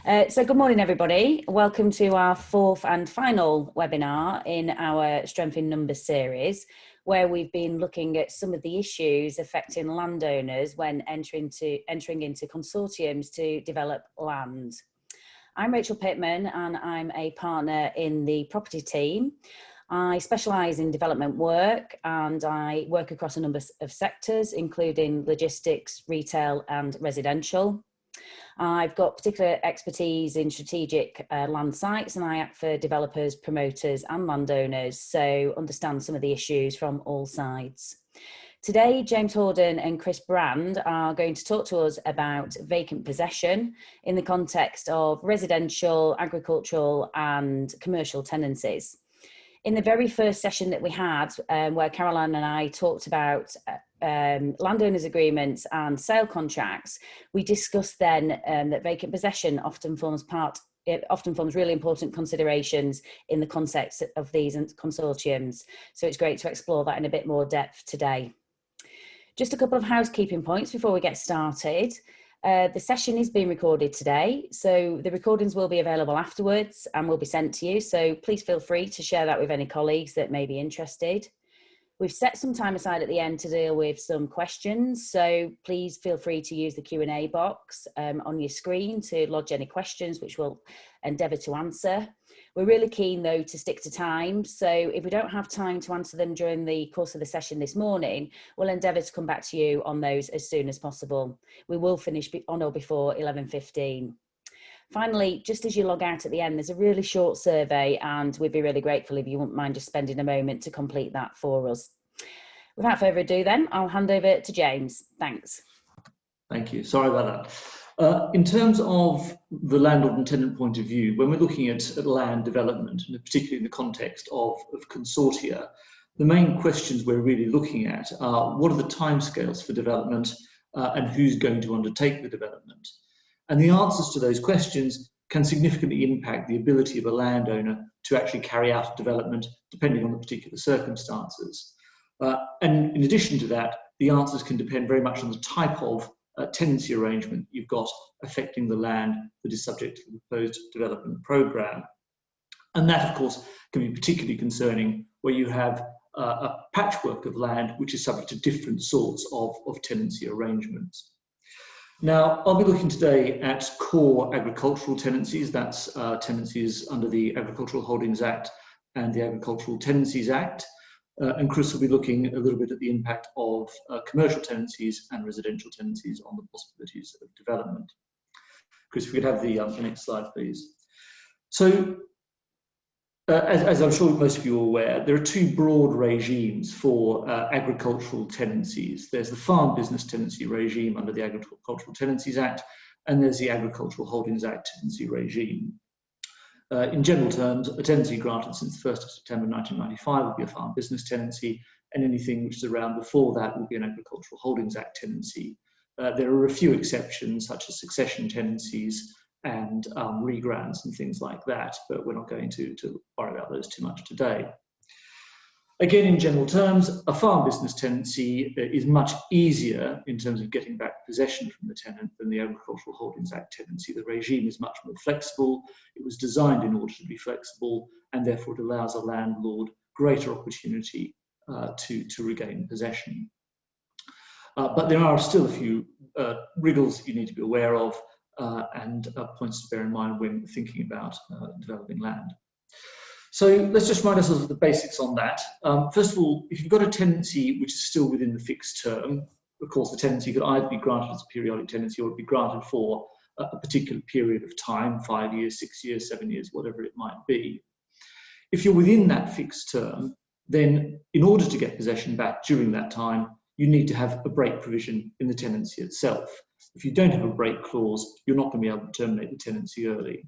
So good morning, everybody. Welcome to our fourth and final webinar in our Strength in Numbers series, where we've been looking at some of the issues affecting landowners when entering into consortiums to develop land. I'm Rachel Pitman and I'm a partner in the property team. I specialise in development work and I work across a number of sectors, including logistics, retail and residential. I've got particular expertise in strategic land sites, and I act for developers, promoters and landowners, so understand some of the issues from all sides. Today, James Hordern and Chris Brand are going to talk to us about vacant possession in the context of residential, agricultural and commercial tenancies. In the very first session that we had, where Caroline and I talked about landowners agreements and sale contracts, we discussed then that vacant possession often forms really important considerations in the context of these consortiums. So it's great to explore that in a bit more depth today. Just a couple of housekeeping points before we get started. The session is being recorded today, so the recordings will be available afterwards and will be sent to you. So please feel free to share that with any colleagues that may be interested. We've set some time aside at the end to deal with some questions, so please feel free to use the Q&A box on your screen to lodge any questions, which we'll endeavour to answer. We're really keen though to stick to time, so if we don't have time to answer them during the course of the session this morning, we'll endeavour to come back to you on those as soon as possible. We will finish on or before 11:15. Finally, just as you log out at the end, there's a really short survey and we'd be really grateful if you wouldn't mind just spending a moment to complete that for us. Without further ado then, I'll hand over to James. Thanks. Thank you. Sorry about that. In terms of the landlord and tenant point of view, when we're looking at land development, and particularly in the context of consortia, the main questions we're really looking at are what are the timescales for development and who's going to undertake the development? And the answers to those questions can significantly impact the ability of a landowner to actually carry out development depending on the particular circumstances. And in addition to that, the answers can depend very much on the type of tenancy arrangement you've got affecting the land that is subject to the proposed development programme. And that, of course, can be particularly concerning where you have a patchwork of land which is subject to different sorts of tenancy arrangements. Now, I'll be looking today at core agricultural tenancies. That's tenancies under the Agricultural Holdings Act and the Agricultural Tenancies Act. And Chris will be looking a little bit at the impact of commercial tenancies and residential tenancies on the possibilities of development. Chris, if we could have the next slide, please. So, as I'm sure most of you are aware, there are two broad regimes for agricultural tenancies. There's the farm business tenancy regime under the Agricultural Tenancies Act, and there's the Agricultural Holdings Act tenancy regime. In general terms, a tenancy granted since the 1st of September 1995 will be a farm business tenancy, and anything which is around before that will be an Agricultural Holdings Act tenancy. There are a few exceptions, such as succession tenancies and re-grants and things like that, but we're not going to worry about those too much today. Again, in general terms, a farm business tenancy is much easier in terms of getting back possession from the tenant than the Agricultural Holdings Act tenancy. The regime is much more flexible. It was designed in order to be flexible, and therefore it allows a landlord greater opportunity to regain possession. But there are still a few wriggles that you need to be aware of and points to bear in mind when thinking about developing land. So let's just remind ourselves of the basics on that. First of all, if you've got a tenancy which is still within the fixed term, of course the tenancy could either be granted as a periodic tenancy or it be granted for a particular period of time, 5 years, 6 years, 7 years, whatever it might be. If you're within that fixed term, then in order to get possession back during that time, you need to have a break provision in the tenancy itself. If you don't have a break clause, you're not going to be able to terminate the tenancy early.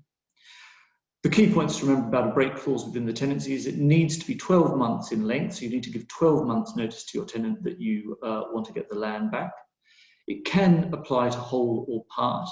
The key points to remember about a break clause within the tenancy is it needs to be 12 months in length, so you need to give 12 months notice to your tenant that you want to get the land back. It can apply to whole or part,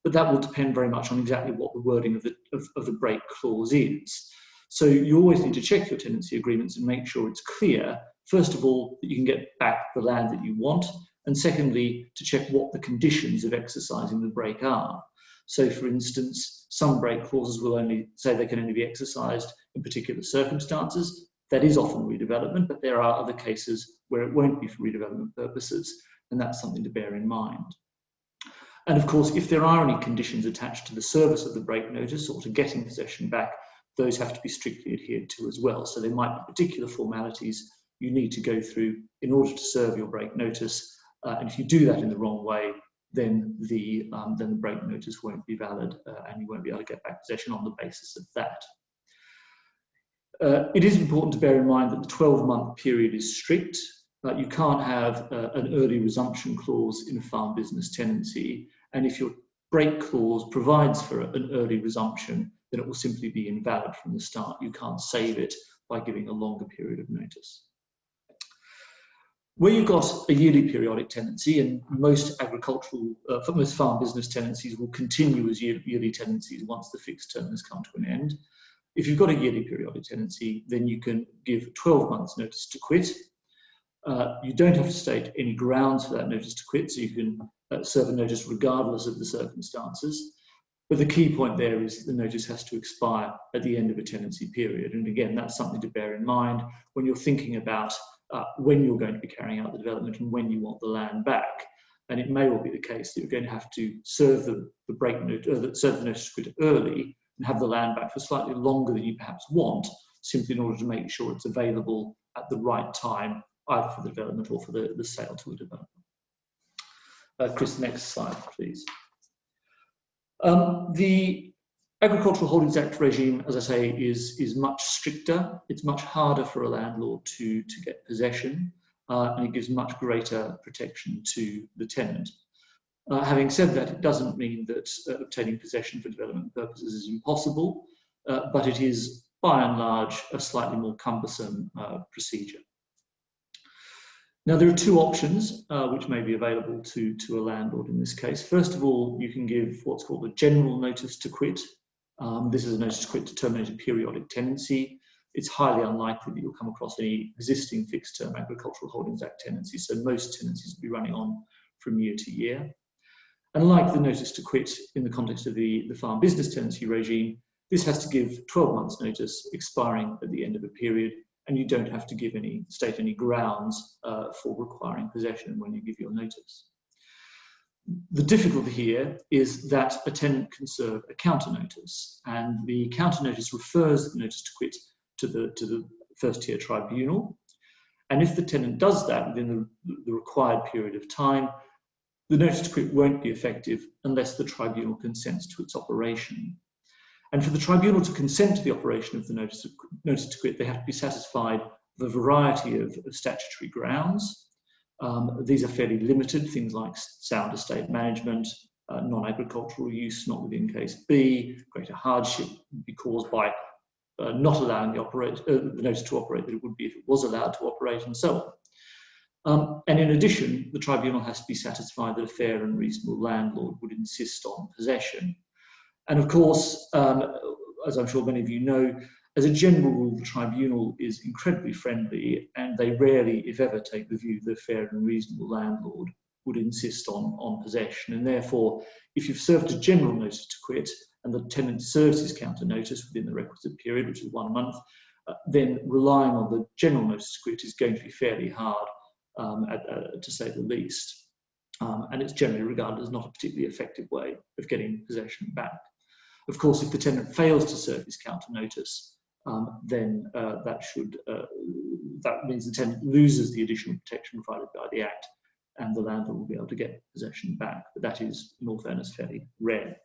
but that will depend very much on exactly what the wording of the break clause is. So you always need to check your tenancy agreements and make sure it's clear, first of all, that you can get back the land that you want, and secondly, to check what the conditions of exercising the break are. So, for instance, some break clauses will only say they can only be exercised in particular circumstances. That is often redevelopment, but there are other cases where it won't be for redevelopment purposes, and that's something to bear in mind. And of course, if there are any conditions attached to the service of the break notice or to getting possession back, those have to be strictly adhered to as well. So there might be particular formalities you need to go through in order to serve your break notice. And if you do that in the wrong way, then the break notice won't be valid and you won't be able to get back possession on the basis of that. It is important to bear in mind that the 12-month period is strict. You can't have an early resumption clause in a farm business tenancy, and if your break clause provides for an early resumption, then it will simply be invalid from the start. You can't save it by giving a longer period of notice. Where you've got a yearly periodic tenancy, and most most farm business tenancies will continue as yearly tenancies once the fixed term has come to an end. If you've got a yearly periodic tenancy, then you can give 12 months notice to quit. You don't have to state any grounds for that notice to quit, so you can serve a notice regardless of the circumstances. But the key point there is that the notice has to expire at the end of a tenancy period. And again, that's something to bear in mind when you're thinking about when you're going to be carrying out the development and when you want the land back. And it may well be the case that you're going to have to serve the serve the notice to quit early and have the land back for slightly longer than you perhaps want, simply in order to make sure it's available at the right time, either for the development or for the sale to a developer. Chris, next slide, please. The Agricultural Holdings Act regime, as I say, is much stricter. It's much harder for a landlord to get possession, and it gives much greater protection to the tenant. Having said that, it doesn't mean that obtaining possession for development purposes is impossible, but it is, by and large, a slightly more cumbersome procedure. Now, there are two options which may be available to a landlord in this case. First of all, you can give what's called a general notice to quit. This is a notice to quit to terminate a periodic tenancy. It's highly unlikely that you'll come across any existing fixed-term Agricultural Holdings Act tenancies, so most tenancies will be running on from year to year. And like the notice to quit in the context of the farm business tenancy regime, this has to give 12 months notice expiring at the end of a period, and you don't have to state any grounds for requiring possession when you give your notice. The difficulty here is that a tenant can serve a counter notice, and the counter notice refers the notice to quit to the first tier tribunal. And if the tenant does that within the required period of time, the notice to quit won't be effective unless the tribunal consents to its operation. And for the tribunal to consent to the operation of the notice to quit, they have to be satisfied with a variety of statutory grounds. These are fairly limited, things like sound estate management, non-agricultural use not within case B, greater hardship would be caused by not allowing the notice to operate that it would be if it was allowed to operate, and so on. And in addition, the tribunal has to be satisfied that a fair and reasonable landlord would insist on possession. And of course, as I'm sure many of you know, as a general rule, the tribunal is incredibly friendly, and they rarely, if ever, take the view that a fair and reasonable landlord would insist on possession. And therefore, if you've served a general notice to quit and the tenant serves his counter notice within the requisite period, which is 1 month, then relying on the general notice to quit is going to be fairly hard, to say the least. And it's generally regarded as not a particularly effective way of getting possession back. Of course, if the tenant fails to serve his counter notice, then that means the tenant loses the additional protection provided by the Act, and the landlord will be able to get possession back. But that is, in all fairness, fairly rare.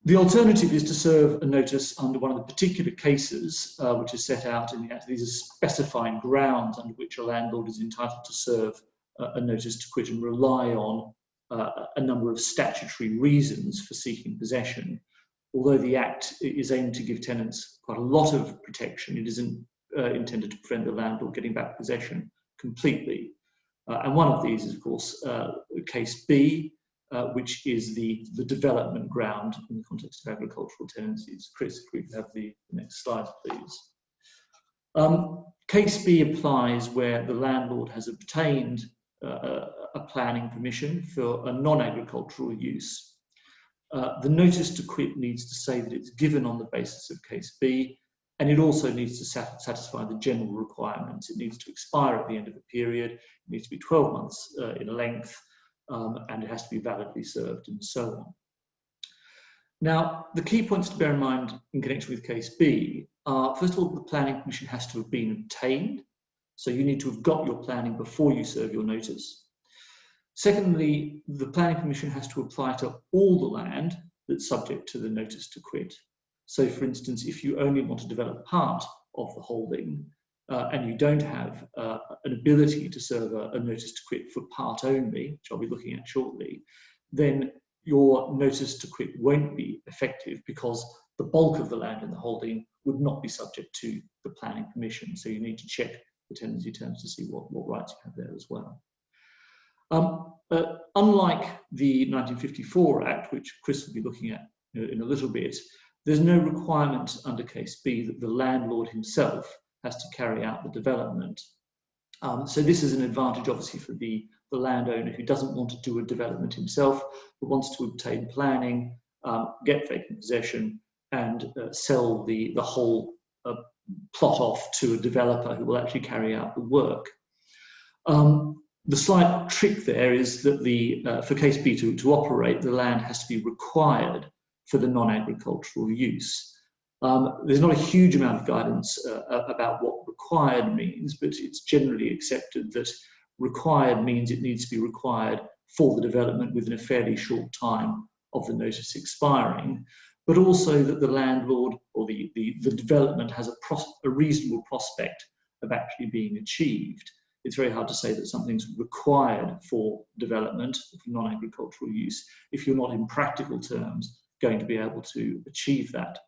The alternative is to serve a notice under one of the particular cases which is set out in the Act. These are specified grounds under which a landlord is entitled to serve a notice to quit and rely on a number of statutory reasons for seeking possession. Although the Act is aimed to give tenants quite a lot of protection, it isn't intended to prevent the landlord getting back possession completely. And one of these is, of course, case B, which is the development ground in the context of agricultural tenancies. Chris, if we could have the next slide, please. Case B applies where the landlord has obtained a planning permission for a non-agricultural use. The notice to quit needs to say that it's given on the basis of case B, and it also needs to satisfy the general requirements. It needs to expire at the end of the period, it needs to be 12 months in length, and it has to be validly served, and so on. Now, the key points to bear in mind in connection with case B are, first of all, the planning permission has to have been obtained. So you need to have got your planning before you serve your notice. Secondly, the planning permission has to apply to all the land that's subject to the notice to quit. So for instance, if you only want to develop part of the holding and you don't have an ability to serve a notice to quit for part only, which I'll be looking at shortly, then your notice to quit won't be effective because the bulk of the land in the holding would not be subject to the planning permission. So you need to check the tenancy terms to see what rights you have there as well. Unlike the 1954 Act, which Chris will be looking at in a little bit, there's no requirement under case B that the landlord himself has to carry out the development. So this is an advantage, obviously, for the landowner who doesn't want to do a development himself, but wants to obtain planning, get vacant possession, and sell the whole plot off to a developer who will actually carry out the work. The slight trick there is that for case B to operate, the land has to be required for the non-agricultural use. There's not a huge amount of guidance about what required means, but it's generally accepted that required means it needs to be required for the development within a fairly short time of the notice expiring, but also that the landlord or the development has a reasonable prospect of actually being achieved. It's very hard to say that something's required for development, for non-agricultural use, if you're not in practical terms going to be able to achieve that.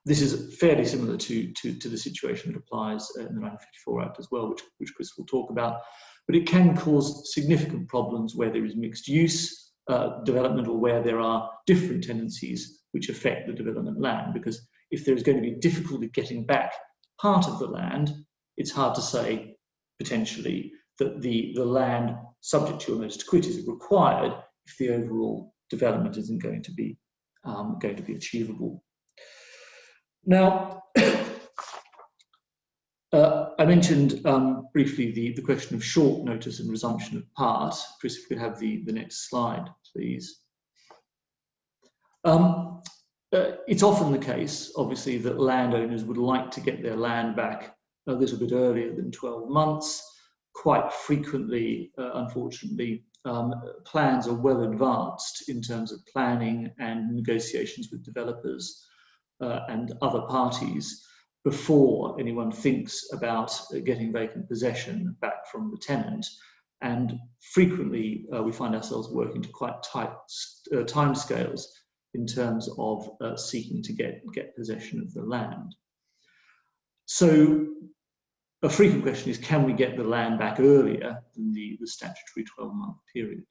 This is fairly similar to the situation that applies in the 1954 Act as well, which Chris will talk about. But it can cause significant problems where there is mixed use development or where there are different tenancies which affect the development land. Because if there is going to be difficulty getting back part of the land, it's hard to say potentially that the land subject to your notice to quit is required if the overall development isn't going to be achievable. Now, I mentioned briefly the question of short notice and resumption of part. Chris, if we could have the next slide, please. It's often the case, obviously, that landowners would like to get their land back a little bit earlier than 12 months. Quite frequently, unfortunately, plans are well advanced in terms of planning and negotiations with developers and other parties before anyone thinks about getting vacant possession back from the tenant. And frequently, we find ourselves working to quite tight timescales in terms of seeking to get possession of the land. So a frequent question is, can we get the land back earlier than the statutory 12-month period?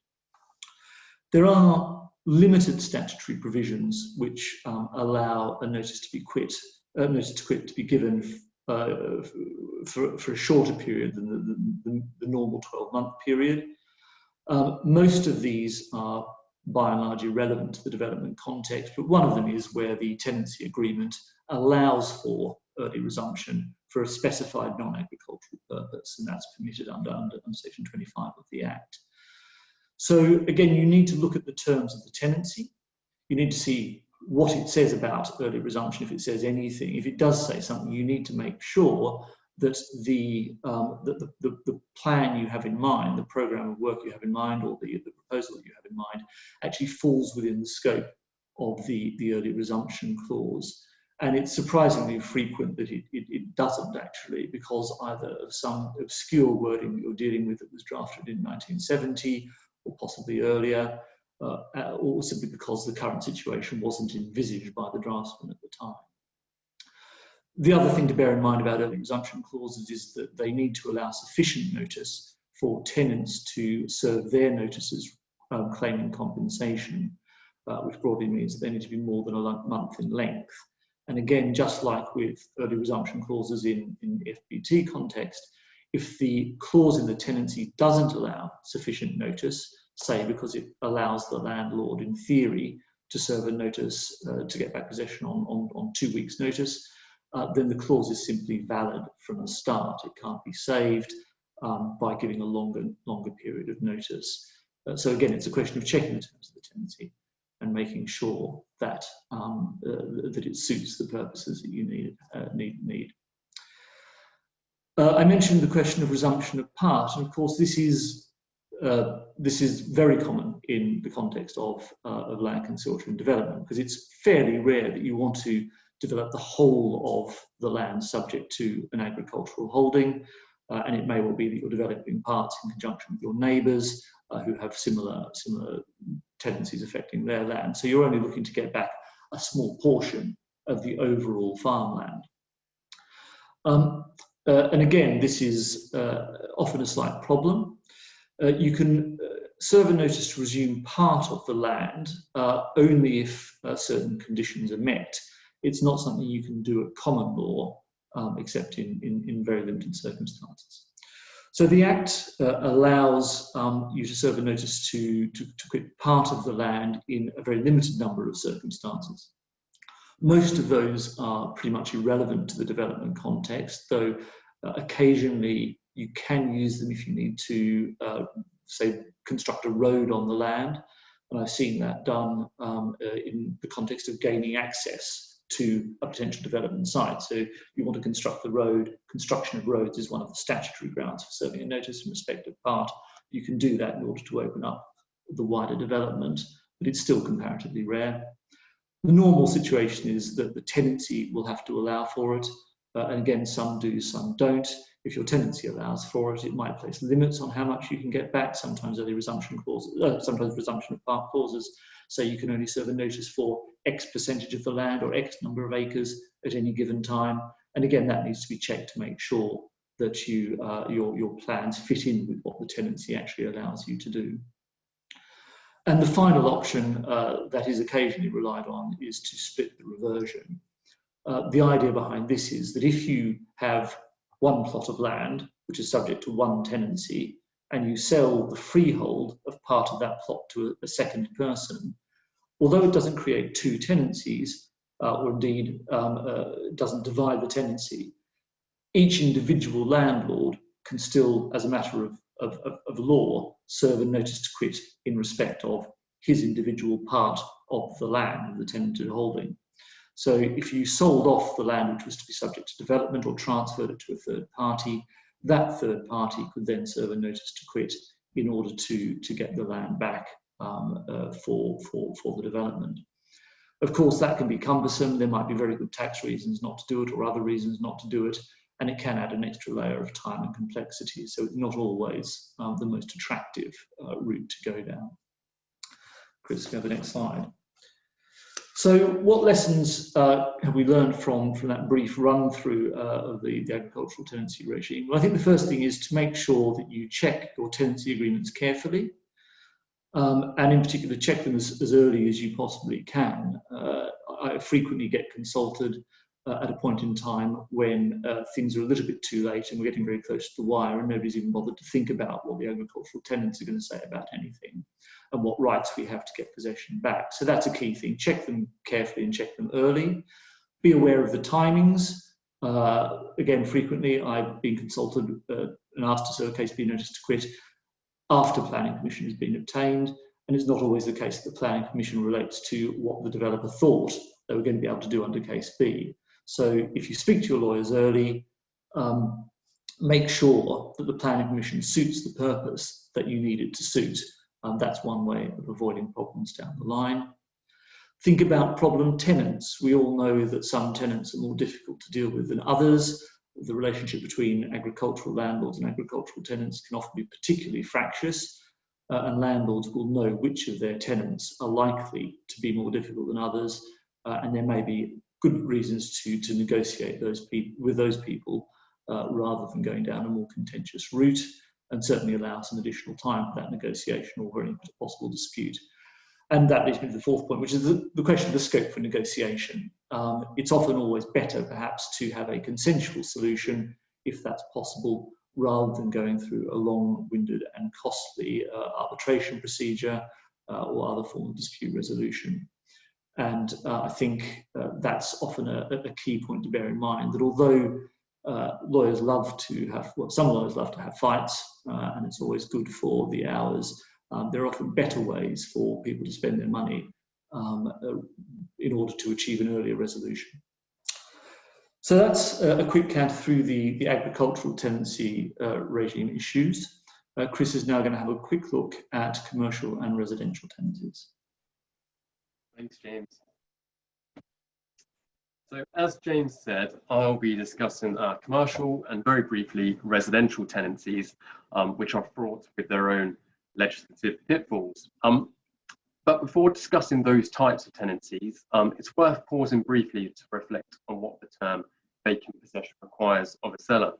There are limited statutory provisions which allow a notice to quit to be given for a shorter period than the normal 12-month period. Most of these are by and large irrelevant to the development context, but one of them is where the tenancy agreement allows for early resumption for a specified non-agricultural purpose, and that's permitted under section 25 of the Act. So again, you need to look at the terms of the tenancy. You need to see what it says about early resumption, if it says anything. If it does say something, you need to make sure that the plan you have in mind, the program of work you have in mind, or the proposal that you have in mind, actually falls within the scope of the early resumption clause. And it's surprisingly frequent that it doesn't actually, because either of some obscure wording that you're dealing with that was drafted in 1970 or possibly earlier, or simply because the current situation wasn't envisaged by the draftsman at the time. The other thing to bear in mind about early resumption clauses is that they need to allow sufficient notice for tenants to serve their notices claiming compensation, which broadly means that they need to be more than a month in length. And again, just like with early resumption clauses in the FBT context, if the clause in the tenancy doesn't allow sufficient notice, say because it allows the landlord in theory to serve a notice to get back possession on 2 weeks' notice, then the clause is simply valid from the start. It can't be saved by giving a longer period of notice. So again, it's a question of checking the terms of the tenancy and making sure that that it suits the purposes that you need. I mentioned the question of resumption of part, and of course this is very common in the context of land consortium development, because it's fairly rare that you want to develop the whole of the land subject to an agricultural holding, and it may well be that you're developing parts in conjunction with your neighbours who have similar tendencies affecting their land. So you're only looking to get back a small portion of the overall farmland. And again, this is often a slight problem. You can serve a notice to resume part of the land only if certain conditions are met. It's not something you can do at common law, except in very limited circumstances. So the Act allows you to serve a notice to quit part of the land in a very limited number of circumstances. Most of those are pretty much irrelevant to the development context, though occasionally you can use them if you need to, say, construct a road on the land. And I've seen that done in the context of gaining access to a potential development site. So you want to construct the road. Construction of roads is one of the statutory grounds for serving a notice in respect of part. You can do that in order to open up the wider development, but it's still comparatively rare. The normal situation is that the tenancy will have to allow for it. And again, some do, some don't. If your tenancy allows for it, it might place limits on how much you can get back. Sometimes early resumption clauses, sometimes resumption of part clauses say you can only serve a notice for X percentage of the land or X number of acres at any given time. And again, that needs to be checked to make sure that your plans fit in with what the tenancy actually allows you to do. And the final option that is occasionally relied on is to split the reversion. The idea behind this is that if you have one plot of land, which is subject to one tenancy, and you sell the freehold of part of that plot to a second person, although it doesn't create two tenancies, or indeed doesn't divide the tenancy, each individual landlord can still, as a matter of law, serve a notice to quit in respect of his individual part of the land of the tenanted holding. So if you sold off the land which was to be subject to development or transferred it to a third party, that third party could then serve a notice to quit in order to get the land back for the development. Of course, that can be cumbersome. There might be very good tax reasons not to do it or other reasons not to do it, and it can add an extra layer of time and complexity. So it's not always the most attractive route to go down. Chris, go to the next slide. So what lessons have we learned from that brief run through of the agricultural tenancy regime? Well, I think the first thing is to make sure that you check your tenancy agreements carefully, and in particular check them as early as you possibly can. I frequently get consulted at a point in time when things are a little bit too late and we're getting very close to the wire and nobody's even bothered to think about what the agricultural tenants are going to say about anything and what rights we have to get possession back. So that's a key thing. Check them carefully and check them early. Be aware of the timings. Again, frequently I've been consulted and asked to serve a case B notice to quit after planning permission has been obtained, and it's not always the case that the planning permission relates to what the developer thought they were going to be able to do under case B. So if you speak to your lawyers early, make sure that the planning permission suits the purpose that you need it to suit. That's one way of avoiding problems down the line. Think about problem tenants. We all know that some tenants are more difficult to deal with than others. The relationship between agricultural landlords and agricultural tenants can often be particularly fractious, and landlords will know which of their tenants are likely to be more difficult than others, and there may be good reasons to negotiate with those people rather than going down a more contentious route, and certainly allow some additional time for that negotiation or for any possible dispute. And that leads me to the fourth point, which is the question of the scope for negotiation. It's often always better, perhaps, to have a consensual solution, if that's possible, rather than going through a long-winded and costly arbitration procedure or other form of dispute resolution. And I think that's often a key point to bear in mind, that although lawyers love to have, well, some lawyers love to have fights, and it's always good for the hours, there are often better ways for people to spend their money in order to achieve an earlier resolution. So that's a quick count through the agricultural tenancy regime issues. Chris is now going to have a quick look at commercial and residential tenancies. Thanks, James. So as James said, I'll be discussing commercial and very briefly residential tenancies, which are fraught with their own legislative pitfalls. But before discussing those types of tenancies, it's worth pausing briefly to reflect on what the term vacant possession requires of a seller.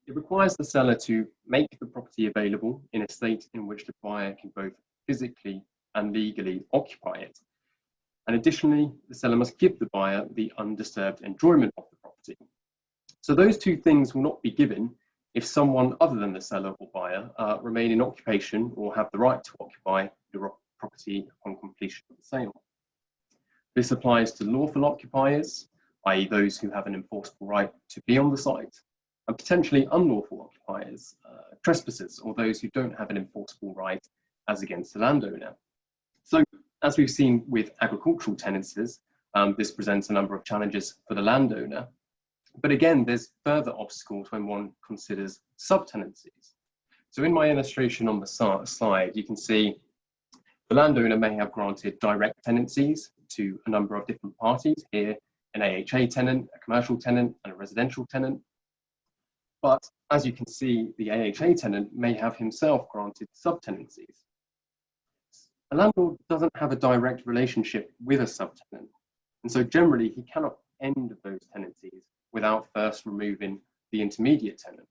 It requires the seller to make the property available in a state in which the buyer can both physically and legally occupy it. And additionally, the seller must give the buyer the undisturbed enjoyment of the property. So those two things will not be given if someone other than the seller or buyer remain in occupation or have the right to occupy the property upon completion of the sale. This applies to lawful occupiers, i.e. those who have an enforceable right to be on the site, and potentially unlawful occupiers, trespassers, or those who don't have an enforceable right as against the landowner. So, as we've seen with agricultural tenancies, this presents a number of challenges for the landowner. But again, there's further obstacles when one considers subtenancies. So in my illustration on the slide, you can see the landowner may have granted direct tenancies to a number of different parties, here an AHA tenant, a commercial tenant, and a residential tenant. But as you can see, the AHA tenant may have himself granted subtenancies. A landlord doesn't have a direct relationship with a subtenant, and so generally he cannot end those tenancies without first removing the intermediate tenant.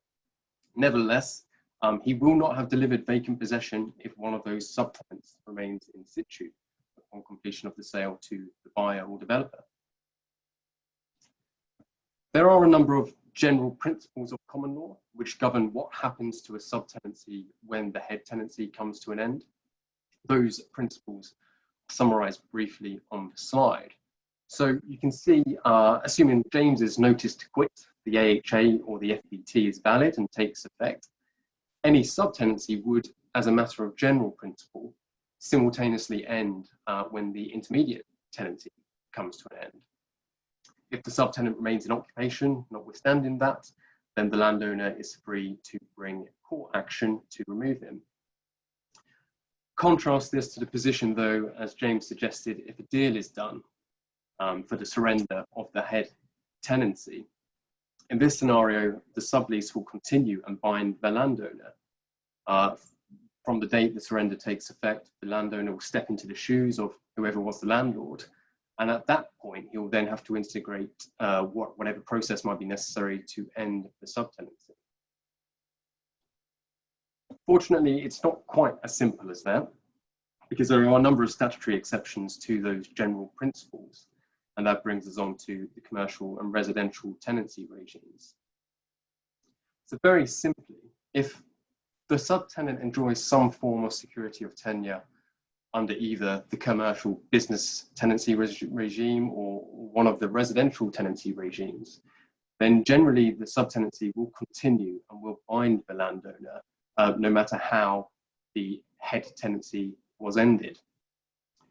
Nevertheless, he will not have delivered vacant possession if one of those subtenants remains in situ upon completion of the sale to the buyer or developer. There are a number of general principles of common law which govern what happens to a subtenancy when the head tenancy comes to an end. Those principles are summarised briefly on the slide. So you can see, assuming James's notice to quit, the AHA or the FBT is valid and takes effect, any subtenancy would, as a matter of general principle, simultaneously end when the intermediate tenancy comes to an end. If the subtenant remains in occupation, notwithstanding that, then the landowner is free to bring court action to remove him. Contrast this to the position, though, as James suggested, if a deal is done for the surrender of the head tenancy. In this scenario, the sublease will continue and bind the landowner. From the date the surrender takes effect, the landowner will step into the shoes of whoever was the landlord, and at that point, he will then have to integrate whatever process might be necessary to end the subtenancy. Fortunately, it's not quite as simple as that, because there are a number of statutory exceptions to those general principles, and that brings us on to the commercial and residential tenancy regimes. So very simply, if the subtenant enjoys some form of security of tenure under either the commercial business tenancy regime or one of the residential tenancy regimes, then generally the subtenancy will continue and will bind the landowner no matter how the head tenancy was ended.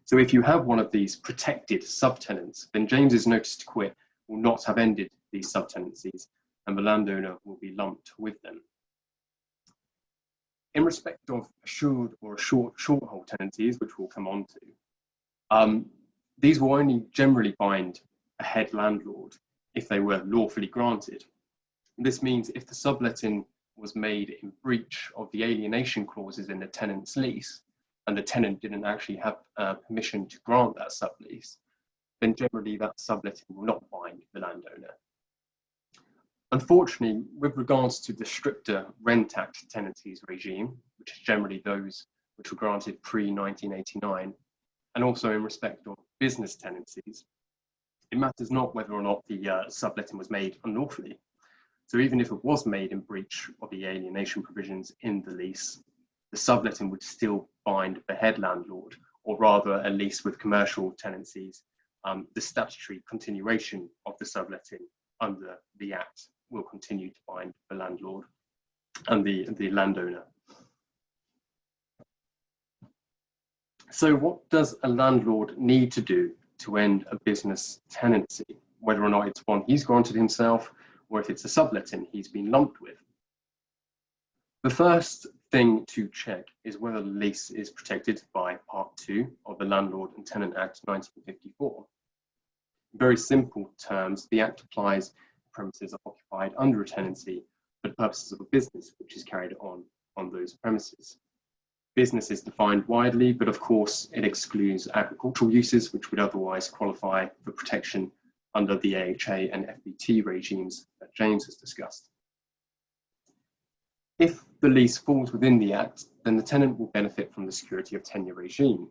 So if you have one of these protected subtenants, then James's notice to quit will not have ended these subtenancies and the landowner will be lumped with them. In respect of assured or short hold tenancies, which we'll come on to, these will only generally bind a head landlord if they were lawfully granted. This means if the subletting was made in breach of the alienation clauses in the tenant's lease, and the tenant didn't actually have permission to grant that sublease, then generally that subletting will not bind the landowner. Unfortunately, with regards to the stricter Rent Act tenancies regime, which is generally those which were granted pre-1989, and also in respect of business tenancies, it matters not whether or not the subletting was made unlawfully. So even if it was made in breach of the alienation provisions in the lease, the subletting would still bind the head landlord, or rather a lease with commercial tenancies. The statutory continuation of the subletting under the Act will continue to bind the landlord and the landowner. So what does a landlord need to do to end a business tenancy, whether or not it's one he's granted himself or if it's a subletting he's been lumped with? The first thing to check is whether the lease is protected by Part 2 of the Landlord and Tenant Act 1954. In very simple terms, the Act applies premises are occupied under a tenancy for the purposes of a business which is carried on those premises. Business is defined widely, but of course it excludes agricultural uses which would otherwise qualify for protection under the AHA and FBT regimes that James has discussed. If the lease falls within the Act, then the tenant will benefit from the security of tenure regime.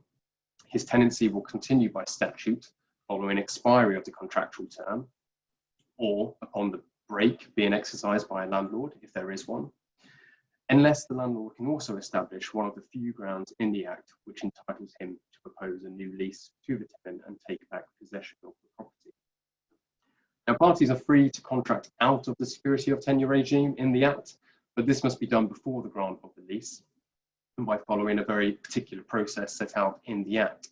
His tenancy will continue by statute following expiry of the contractual term, or upon the break being exercised by a landlord, if there is one, unless the landlord can also establish one of the few grounds in the Act which entitles him to propose a new lease to the tenant and take back possession of the property. Now, parties are free to contract out of the security of tenure regime in the Act, but this must be done before the grant of the lease and by following a very particular process set out in the Act.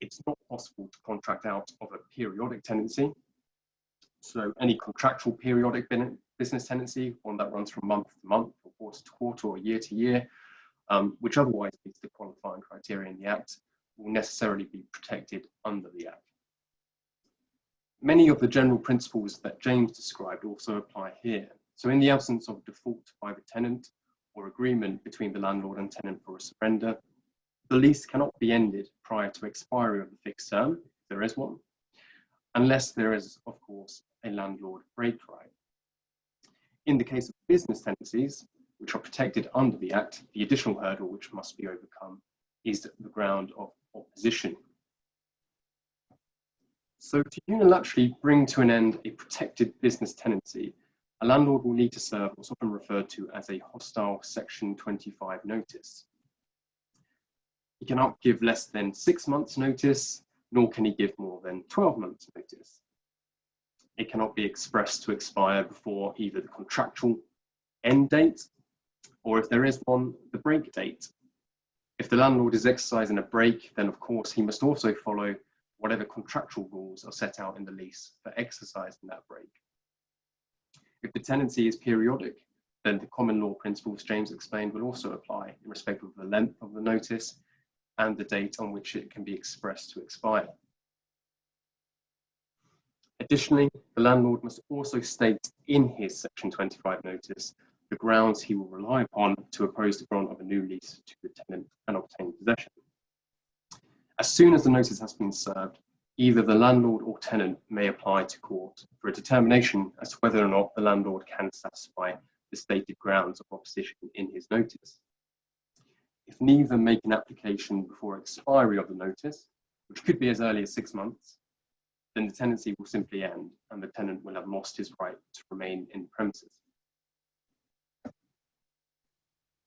It's not possible to contract out of a periodic tenancy. So any contractual periodic business tenancy, one that runs from month to month, or quarter to quarter, or year to year, which otherwise meets the qualifying criteria in the Act, will necessarily be protected under the Act. Many of the general principles that James described also apply here. So in the absence of default by the tenant or agreement between the landlord and tenant for a surrender, the lease cannot be ended prior to expiry of the fixed term, if there is one, unless there is, of course, a landlord break right. In the case of business tenancies, which are protected under the Act, the additional hurdle which must be overcome is the ground of opposition. So to unilaterally bring to an end a protected business tenancy, a landlord will need to serve what's often referred to as a hostile Section 25 notice. He cannot give less than 6 months' notice, nor can he give more than 12 months' notice. It cannot be expressed to expire before either the contractual end date, or if there is one, the break date. If the landlord is exercising a break, then of course he must also follow whatever contractual rules are set out in the lease for exercising that break. If the tenancy is periodic, then the common law principles James explained will also apply in respect of the length of the notice and the date on which it can be expressed to expire. Additionally, the landlord must also state in his Section 25 notice the grounds he will rely upon to oppose the grant of a new lease to the tenant and obtain possession. As soon as the notice has been served, either the landlord or tenant may apply to court for a determination as to whether or not the landlord can satisfy the stated grounds of opposition in his notice. If neither make an application before expiry of the notice, which could be as early as 6 months, then the tenancy will simply end and the tenant will have lost his right to remain in the premises.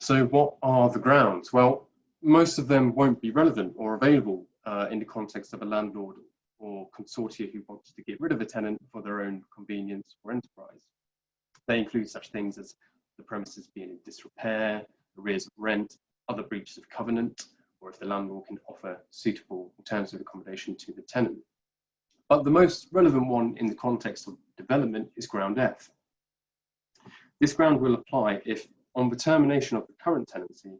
So what are the grounds? Well, most of them won't be relevant or available in the context of a landlord or consortia who wants to get rid of a tenant for their own convenience or enterprise. They include such things as the premises being in disrepair, arrears of rent, other breaches of covenant, or if the landlord can offer suitable alternative accommodation to the tenant. But the most relevant one in the context of development is ground F. This ground will apply if, on the termination of the current tenancy,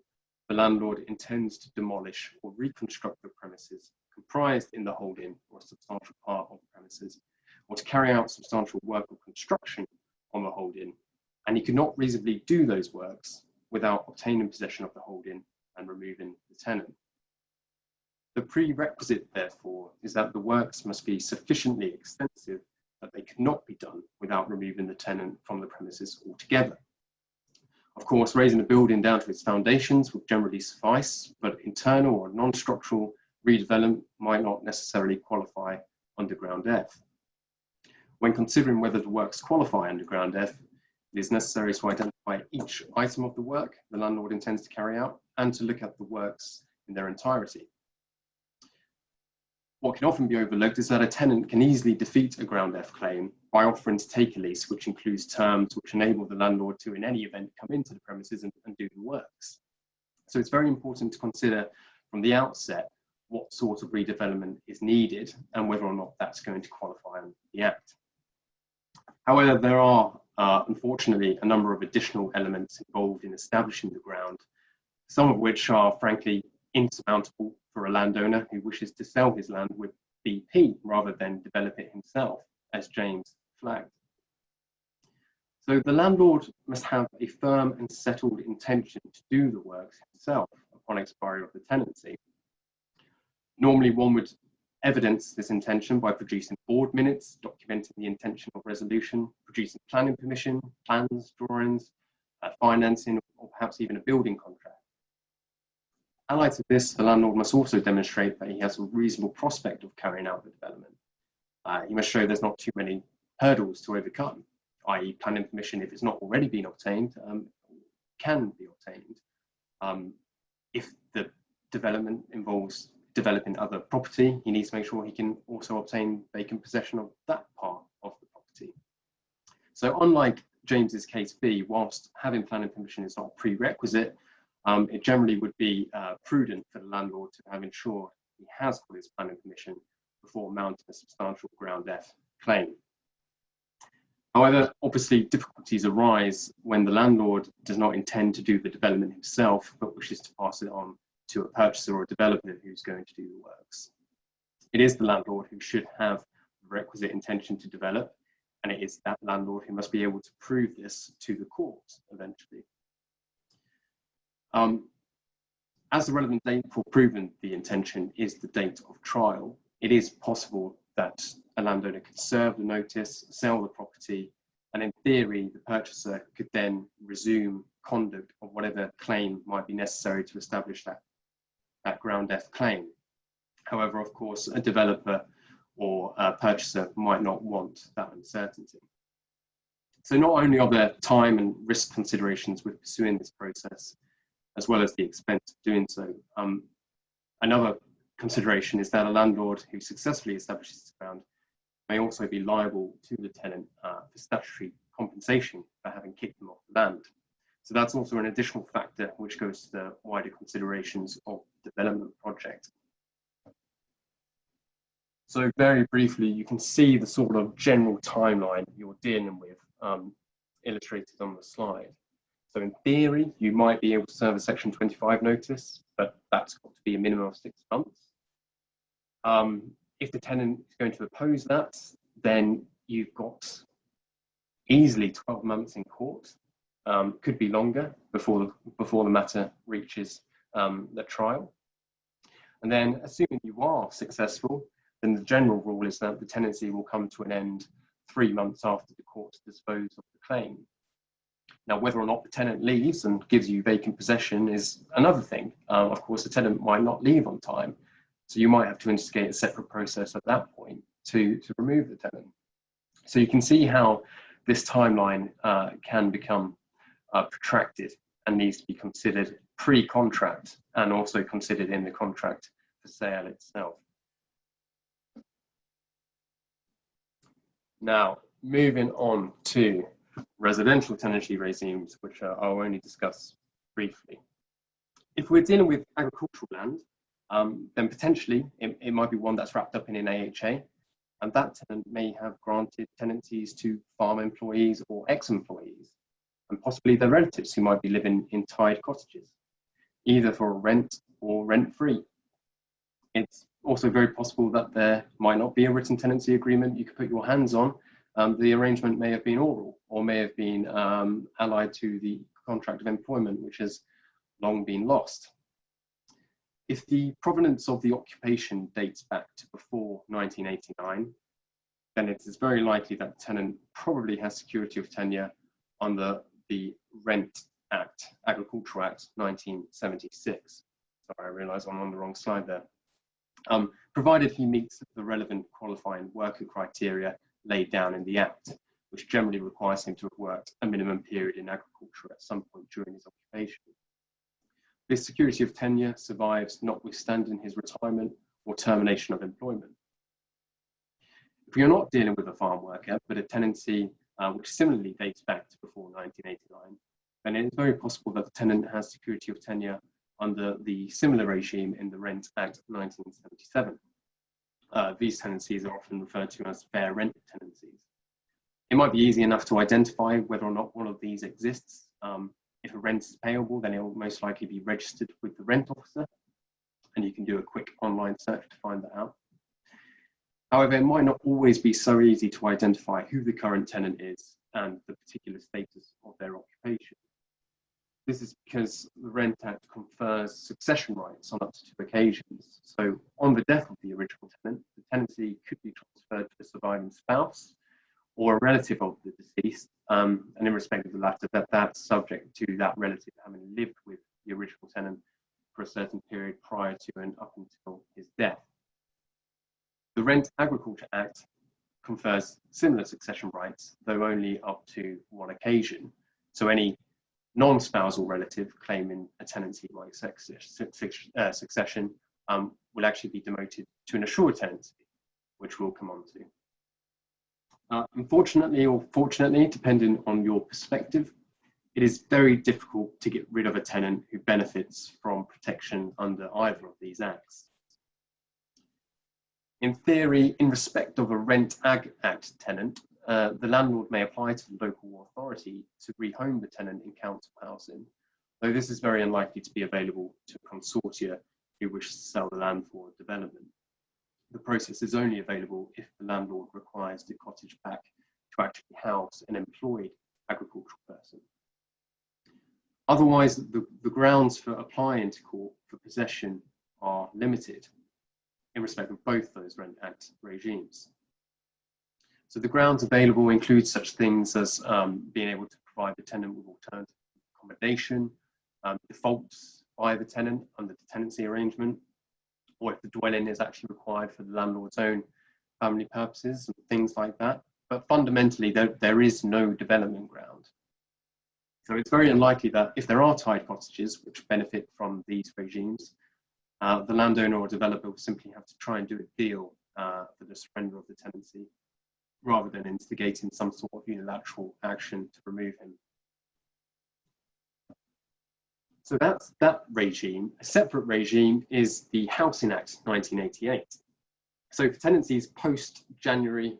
the landlord intends to demolish or reconstruct the premises comprised in the holding or a substantial part of the premises, or to carry out substantial work or construction on the holding, and he could not reasonably do those works without obtaining possession of the holding and removing the tenant. The prerequisite, therefore, is that the works must be sufficiently extensive that they cannot be done without removing the tenant from the premises altogether. Of course, raising a building down to its foundations would generally suffice, but internal or non-structural redevelopment might not necessarily qualify under ground F. When considering whether the works qualify under Ground F, it is necessary to identify each item of the work the landlord intends to carry out and to look at the works in their entirety. What can often be overlooked is that a tenant can easily defeat a Ground F claim by offering to take a lease which includes terms which enable the landlord to, in any event, come into the premises and do the works. So it's very important to consider from the outset what sort of redevelopment is needed and whether or not that's going to qualify under the Act. However, there are unfortunately a number of additional elements involved in establishing the ground, some of which are frankly insurmountable for a landowner who wishes to sell his land with BP rather than develop it himself, as James flagged. So the landlord must have a firm and settled intention to do the works himself upon expiry of the tenancy. Normally one would evidence this intention by producing board minutes, documenting the intention of resolution, producing planning permission, plans, drawings, financing, or perhaps even a building contract. Allied to this, the landlord must also demonstrate that he has a reasonable prospect of carrying out the development. He must show there's not too many hurdles to overcome, i.e. planning permission, if it's not already been obtained, can be obtained. If the development involves developing other property, he needs to make sure he can also obtain vacant possession of that part of the property. So unlike James's case B, whilst having planning permission is not a prerequisite, it generally would be prudent for the landlord to have ensured he has got his planning permission before mounting a substantial Ground F claim. However, obviously difficulties arise when the landlord does not intend to do the development himself, but wishes to pass it on to a purchaser or a developer who's going to do the works. It is the landlord who should have the requisite intention to develop, and it is that landlord who must be able to prove this to the court eventually. As the relevant date for proving the intention is the date of trial, it is possible that a landowner could serve the notice, sell the property, and in theory, the purchaser could then resume conduct of whatever claim might be necessary to establish that Ground F claim. However, of course, a developer or a purchaser might not want that uncertainty. So not only are there time and risk considerations with pursuing this process, as well as the expense of doing so, another consideration is that a landlord who successfully establishes the ground may also be liable to the tenant for statutory compensation for having kicked them off the land. So that's also an additional factor which goes to the wider considerations of the development project. So very briefly, you can see the sort of general timeline you're dealing with illustrated on the slide. So in theory, you might be able to serve a Section 25 notice, but that's got to be a minimum of 6 months. If the tenant is going to oppose that, then you've got easily 12 months in court. Could be longer before the matter reaches the trial. And then assuming you are successful, then the general rule is that the tenancy will come to an end 3 months after the court disposes of the claim. Now, whether or not the tenant leaves and gives you vacant possession is another thing. Of course, the tenant might not leave on time, so you might have to instigate a separate process at that point to remove the tenant. So you can see how this timeline can become protracted and needs to be considered pre-contract and also considered in the contract for sale itself. Now, moving on to residential tenancy regimes, which I'll only discuss briefly. If we're dealing with agricultural land, then potentially it might be one that's wrapped up in an AHA, and that tenant may have granted tenancies to farm employees or ex-employees, and possibly their relatives who might be living in tied cottages, either for rent or rent-free. It's also very possible that there might not be a written tenancy agreement you could put your hands on. The arrangement may have been oral or may have been allied to the contract of employment, which has long been lost. If the provenance of the occupation dates back to before 1989, then it is very likely that the tenant probably has security of tenure under the Rent Act, Agricultural Act 1976. Sorry, I realise I'm on the wrong slide there. Provided he meets the relevant qualifying worker criteria laid down in the Act, which generally requires him to have worked a minimum period in agriculture at some point during his occupation. This security of tenure survives notwithstanding his retirement or termination of employment. If you're not dealing with a farm worker, but a tenancy which similarly dates back to before 1989, then it is very possible that the tenant has security of tenure under the similar regime in the Rent Act 1977. These tenancies are often referred to as fair rent tenancies. It might be easy enough to identify whether or not one of these exists. If a rent is payable, then it will most likely be registered with the rent officer, and you can do a quick online search to find that out. However, it might not always be so easy to identify who the current tenant is and the particular status of their occupation. This is because the Rent Act confers succession rights on up to 2 occasions. So on the death of the original tenant, the tenancy could be transferred to the surviving spouse or a relative of the deceased, and in respect of the latter, that's subject to that relative having lived with the original tenant for a certain period prior to and up until his death. The Rent Agriculture Act confers similar succession rights, though only up to 1 occasion. So any non-spousal relative claiming a tenancy like succession will actually be demoted to an assured tenancy, which we'll come on to. Unfortunately or fortunately, depending on your perspective, it is very difficult to get rid of a tenant who benefits from protection under either of these acts. In theory, in respect of a Rent Ag Act tenant, the landlord may apply to the local authority to rehome the tenant in council housing, though this is very unlikely to be available to consortia who wish to sell the land for development. The process is only available if the landlord requires the cottage back to actually house an employed agricultural person. Otherwise, the grounds for applying to court for possession are limited in respect of both those Rent Act regimes. So the grounds available include such things as being able to provide the tenant with alternative accommodation, defaults by the tenant under the tenancy arrangement, or if the dwelling is actually required for the landlord's own family purposes and things like that. But fundamentally, there is no development ground. So it's very unlikely that if there are tied cottages which benefit from these regimes, the landowner or developer will simply have to try and do a deal for the surrender of the tenancy, rather than instigating some sort of unilateral action to remove him. So that's that regime. A separate regime is the Housing Act 1988. So for tenancies post-January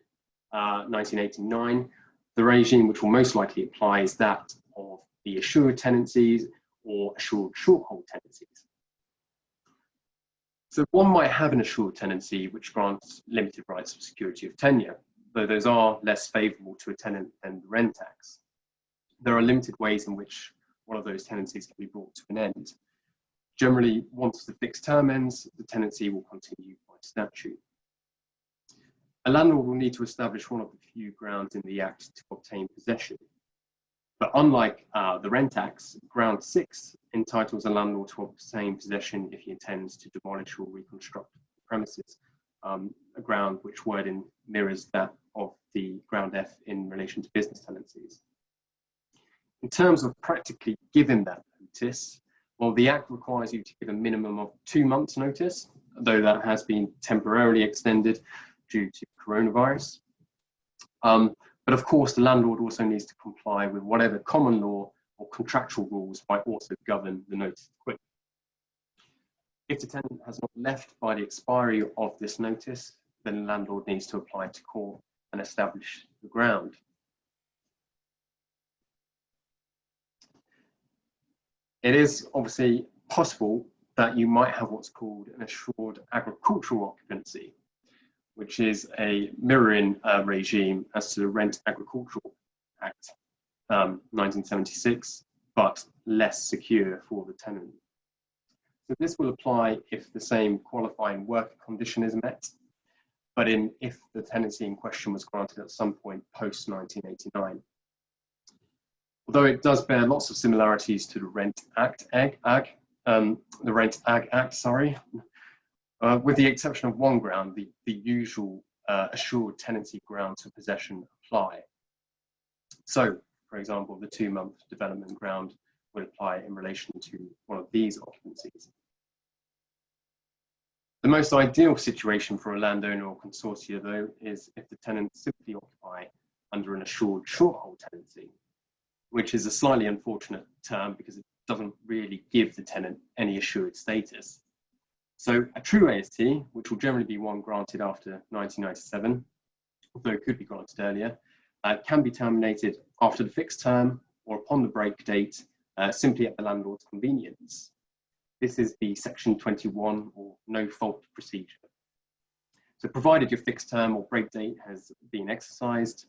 1989, the regime which will most likely apply is that of the assured tenancies or assured short-hold tenancies. So one might have an assured tenancy which grants limited rights of security of tenure, though those are less favourable to a tenant than the rent tax. There are limited ways in which one of those tenancies can be brought to an end. Generally, once the fixed term ends, the tenancy will continue by statute. A landlord will need to establish one of the few grounds in the Act to obtain possession. But unlike the Rent Tax, Ground 6 entitles a landlord to obtain possession if he intends to demolish or reconstruct the premises, a ground which wording mirrors that of the Ground F in relation to business tenancies. In terms of practically giving that notice, well, the Act requires you to give a minimum of 2 months' notice, though that has been temporarily extended due to coronavirus. But of course, the landlord also needs to comply with whatever common law or contractual rules might also govern the notice to quit. If the tenant has not left by the expiry of this notice, then the landlord needs to apply to court and establish the ground. It is obviously possible that you might have what's called an assured agricultural occupancy, which is a mirroring regime as to the Rent Agricultural Act 1976, but less secure for the tenant. So this will apply if the same qualifying work condition is met, but if the tenancy in question was granted at some point post 1989. Although it does bear lots of similarities to the Rent Ag Act, with the exception of one ground, the usual assured tenancy grounds for possession apply. So, for example, the 2-month development ground would apply in relation to one of these occupancies. The most ideal situation for a landowner or consortia, though, is if the tenants simply occupy under an assured short-hold tenancy, which is a slightly unfortunate term because it doesn't really give the tenant any assured status. So a true AST, which will generally be one granted after 1997, although it could be granted earlier, can be terminated after the fixed term or upon the break date, simply at the landlord's convenience. This is the Section 21 or no fault procedure. So provided your fixed term or break date has been exercised,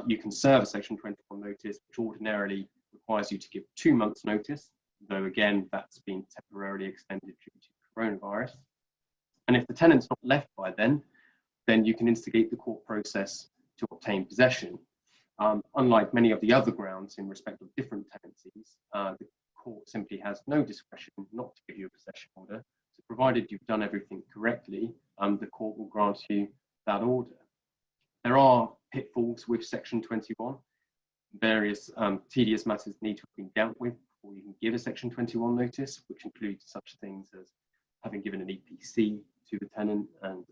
you can serve a Section 21 notice, which ordinarily requires you to give 2 months notice, though again, that's been temporarily extended due to coronavirus. And if the tenant's not left by then you can instigate the court process to obtain possession. Unlike many of the other grounds in respect of different tenancies, the court simply has no discretion not to give you a possession order. So provided you've done everything correctly, the court will grant you that order. There are pitfalls with Section 21. Various tedious matters need to have been dealt with before you can give a Section 21 notice, which includes such things as having given an EPC to the tenant and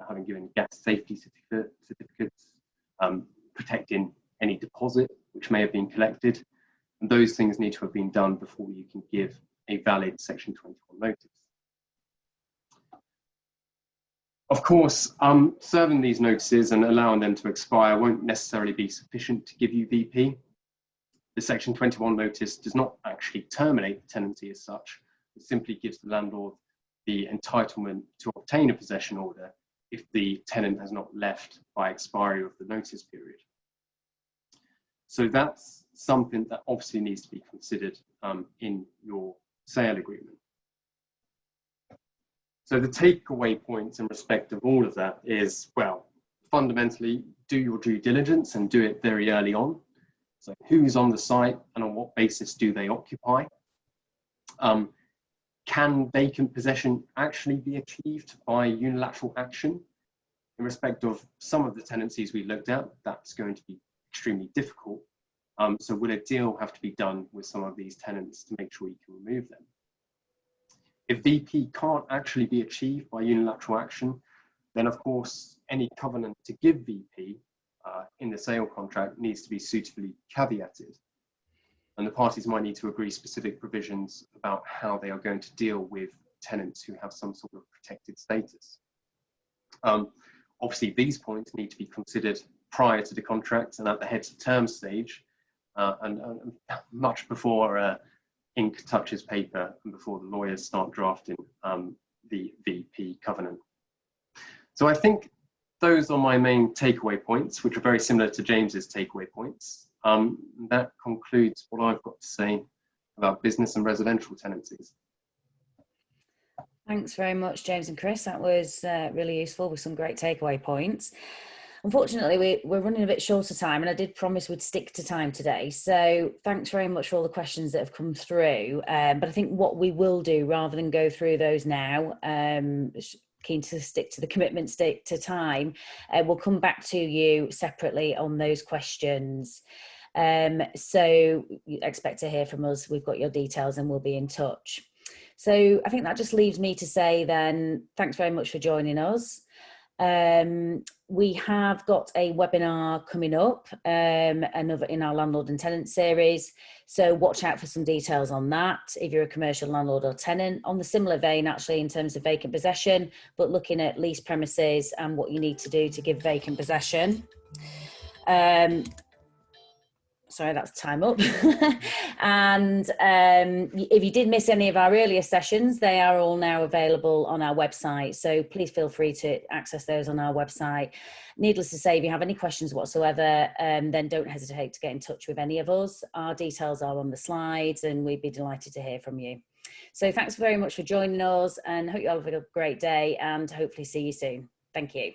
having given gas safety certificates, protecting any deposit which may have been collected. And those things need to have been done before you can give a valid Section 21 notice. Of course, serving these notices and allowing them to expire won't necessarily be sufficient to give you VP. The Section 21 notice does not actually terminate the tenancy as such. It simply gives the landlord the entitlement to obtain a possession order if the tenant has not left by expiry of the notice period. So that's something that obviously needs to be considered in your sale agreement. So the takeaway points in respect of all of that is, well, fundamentally, do your due diligence and do it very early on. So who's on the site and on what basis do they occupy? Can vacant possession actually be achieved by unilateral action? In respect of some of the tenancies we looked at, that's going to be extremely difficult. So will a deal have to be done with some of these tenants to make sure you can remove them? If VP can't actually be achieved by unilateral action, then of course any covenant to give VP in the sale contract needs to be suitably caveated. And the parties might need to agree specific provisions about how they are going to deal with tenants who have some sort of protected status. Obviously, these points need to be considered prior to the contract and at the heads of terms stage, and much before ink touches paper and before the lawyers start drafting the VP covenant. So I think those are my main takeaway points, which are very similar to James's takeaway points. That concludes what I've got to say about business and residential tenancies. Thanks very much, James and Chris. That was really useful with some great takeaway points. Unfortunately, we're running a bit short of time, and I did promise we'd stick to time today. So thanks very much for all the questions that have come through. But I think what we will do, rather than go through those now, keen to stick to the commitment, stick to time, we'll come back to you separately on those questions. So you expect to hear from us. We've got your details and we'll be in touch. So I think that just leaves me to say then, thanks very much for joining us. We have got a webinar coming up, another in our landlord and tenant series. So watch out for some details on that if you're a commercial landlord or tenant. On the similar vein, actually, in terms of vacant possession, but looking at lease premises and what you need to do to give vacant possession. Sorry, that's time up. And if you did miss any of our earlier sessions, they are all now available on our website. So please feel free to access those on our website. Needless to say, if you have any questions whatsoever, then don't hesitate to get in touch with any of us. Our details are on the slides and we'd be delighted to hear from you. So thanks very much for joining us and hope you all have a great day and hopefully see you soon. Thank you.